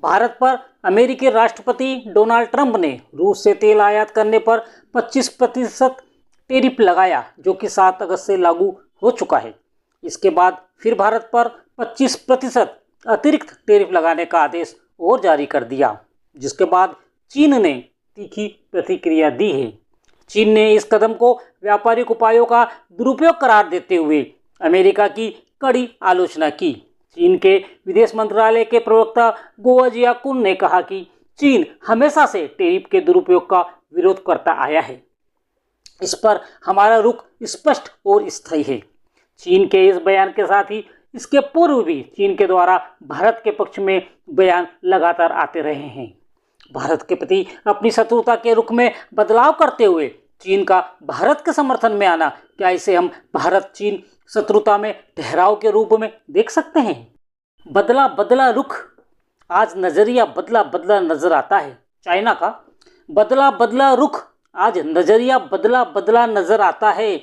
भारत पर अमेरिकी राष्ट्रपति डोनाल्ड ट्रंप ने रूस से तेल आयात करने पर 25% टैरिफ लगाया, जो कि 7 अगस्त से लागू हो चुका है। इसके बाद फिर भारत पर 25% अतिरिक्त टैरिफ लगाने का आदेश और जारी कर दिया, जिसके बाद चीन ने तीखी प्रतिक्रिया दी है। चीन ने इस कदम को व्यापारिक उपायों का दुरुपयोग करार देते हुए अमेरिका की कड़ी आलोचना की। चीन के विदेश मंत्रालय के प्रवक्ता गुओ जियाकुन ने कहा कि चीन हमेशा से टैरिफ के दुरुपयोग का विरोध करता आया है। इस पर हमारा रुख स्पष्ट और स्थायी है। चीन के इस बयान के साथ ही इसके पूर्व भी चीन के द्वारा भारत के पक्ष में बयान लगातार आते रहे हैं। भारत के प्रति अपनी शत्रुता के रुख में बदलाव करते हुए चीन का भारत के समर्थन में आना, क्या इसे हम भारत चीन शत्रुता में ठहराव के रूप में देख सकते हैं? बदला बदला रुख, आज नजरिया बदला बदला नजर आता है। चाइना का बदला बदला रुख, आज नजरिया बदला बदला नजर आता है।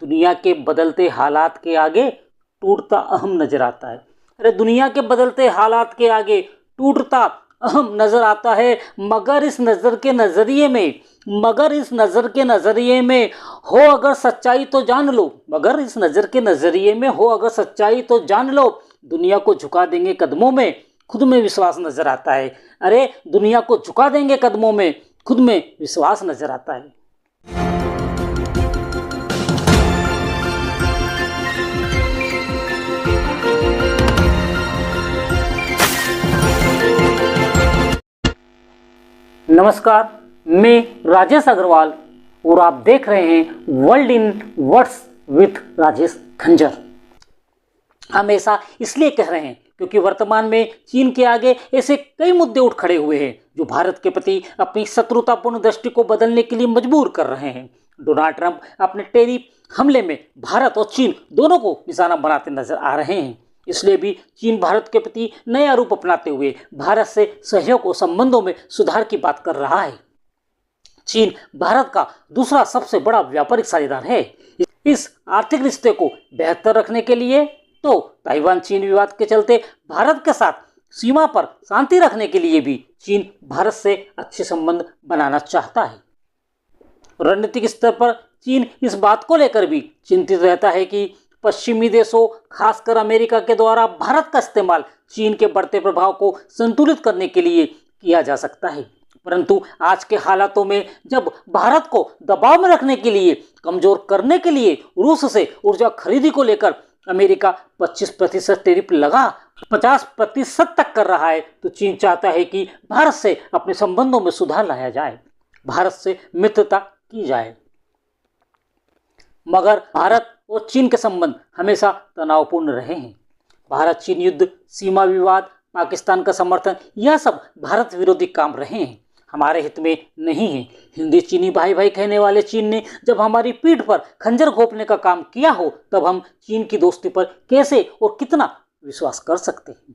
दुनिया के बदलते हालात के आगे टूटता अहम नजर आता है। अरे दुनिया के बदलते हालात के आगे टूटता अहम नजर आता है, मगर इस नजर के नजरिए में हो अगर सच्चाई तो जान लो, मगर इस नजर के नजरिए में हो अगर सच्चाई तो जान लो, दुनिया को झुका देंगे कदमों में खुद में विश्वास नजर आता है। अरे दुनिया को झुका देंगे कदमों में खुद में विश्वास नजर आता है। नमस्कार, मैं राजेश अग्रवाल और आप देख रहे हैं world in words with Rajesh खंजर। हम ऐसा इसलिए कह रहे हैं क्योंकि वर्तमान में चीन के आगे ऐसे कई मुद्दे उठ खड़े हुए हैं जो भारत के प्रति अपनी शत्रुतापूर्ण दृष्टि को बदलने के लिए मजबूर कर रहे हैं। डोनाल्ड ट्रंप अपने टैरिफ हमले में भारत और चीन दोनों को निशाना बनाते नजर आ रहे हैं। इसलिए भी चीन भारत के प्रति नया रूप अपनाते हुए भारत से सहयोग और संबंधों में सुधार की बात कर रहा है। चीन भारत का दूसरा सबसे बड़ा व्यापारिक साझेदार है। इस आर्थिक रिश्ते को बेहतर रखने के लिए तो ताइवान चीन विवाद के चलते भारत के साथ सीमा पर शांति रखने के लिए भी चीन भारत से अच्छे संबंध बनाना चाहता है। रणनीतिक स्तर पर चीन इस बात को लेकर भी चिंतित रहता है कि पश्चिमी देशों, खासकर अमेरिका के द्वारा भारत का इस्तेमाल चीन के बढ़ते प्रभाव को संतुलित करने के लिए किया जा सकता है। परंतु आज के हालातों में जब भारत को दबाव में रखने के लिए, कमजोर करने के लिए रूस से ऊर्जा खरीदी को लेकर अमेरिका 25% टैरिफ लगा 50% तक कर रहा है, तो चीन चाहता है कि भारत से अपने संबंधों में सुधार लाया जाए, भारत से मित्रता की जाए। मगर भारत और चीन के संबंध हमेशा तनावपूर्ण रहे हैं। भारत चीन युद्ध, सीमा विवाद, पाकिस्तान का समर्थन, यह सब भारत विरोधी काम रहे हैं, हमारे हित में नहीं है। हिंदी चीनी भाई भाई कहने वाले चीन ने जब हमारी पीठ पर खंजर घोंपने का काम किया हो, तब हम चीन की दोस्ती पर कैसे और कितना विश्वास कर सकते हैं?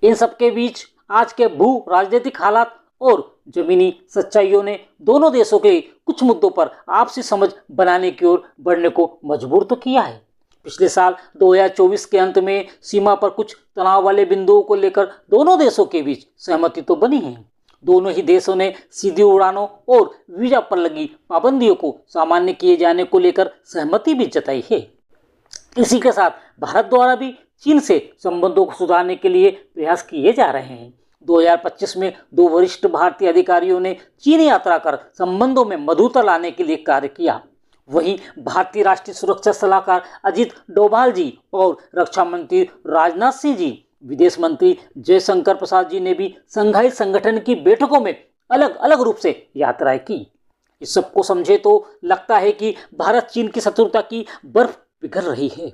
इन सबके बीच आज के भू राजनीतिक हालात और जमीनी सच्चाइयों ने दोनों देशों के कुछ मुद्दों पर आपसी समझ बनाने की ओर बढ़ने को मजबूर तो किया है। पिछले साल 2024 के अंत में सीमा पर कुछ तनाव वाले बिंदुओं को लेकर दोनों देशों के बीच सहमति तो बनी है। दोनों ही देशों ने सीधी उड़ानों और वीजा पर लगी पाबंदियों को सामान्य किए जाने को लेकर सहमति भी जताई है। इसी के साथ भारत द्वारा भी चीन से संबंधों को सुधारने के लिए प्रयास किए जा रहे हैं। 2025 में 2 वरिष्ठ भारतीय अधिकारियों ने चीन यात्रा कर संबंधों में मधुरता लाने के लिए कार्य किया। वहीं भारतीय राष्ट्रीय सुरक्षा सलाहकार अजीत डोभाल जी और रक्षा मंत्री राजनाथ सिंह जी, विदेश मंत्री जयशंकर प्रसाद जी ने भी शंघाई संगठन की बैठकों में अलग अलग रूप से यात्राएं की। इस सबको समझे तो लगता है कि भारत चीन की शत्रुता की बर्फ पिघल रही है।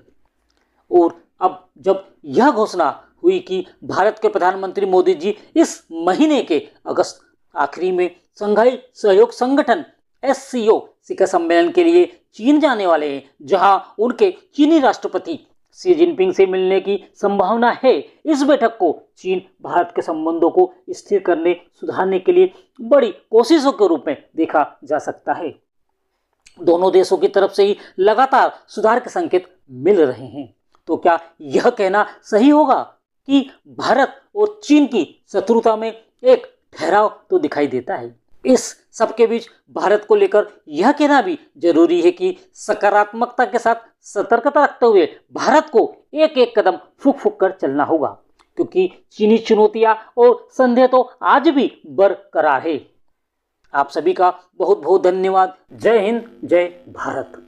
और अब जब यह घोषणा हुई कि भारत के प्रधानमंत्री मोदी जी इस महीने के अगस्त आखिरी में शंघाई सहयोग संगठन SCO शिखर सम्मेलन के लिए चीन जाने वाले हैं, जहां उनके चीनी राष्ट्रपति शी जिनपिंग से मिलने की संभावना है, इस बैठक को चीन भारत के संबंधों को स्थिर करने, सुधारने के लिए बड़ी कोशिशों के रूप में देखा जा सकता है। दोनों देशों की तरफ से ही लगातार सुधार के संकेत मिल रहे हैं। तो क्या यह कहना सही होगा कि भारत और चीन की शत्रुता में एक ठहराव तो दिखाई देता है। इस सबके बीच भारत को लेकर यह कहना भी जरूरी है कि सकारात्मकता के साथ सतर्कता रखते हुए भारत को एक एक कदम फूंक फूंक कर चलना होगा, क्योंकि चीनी चुनौतियां और संदेह तो आज भी बरकरार है। आप सभी का बहुत बहुत धन्यवाद। जय हिंद, जय भारत।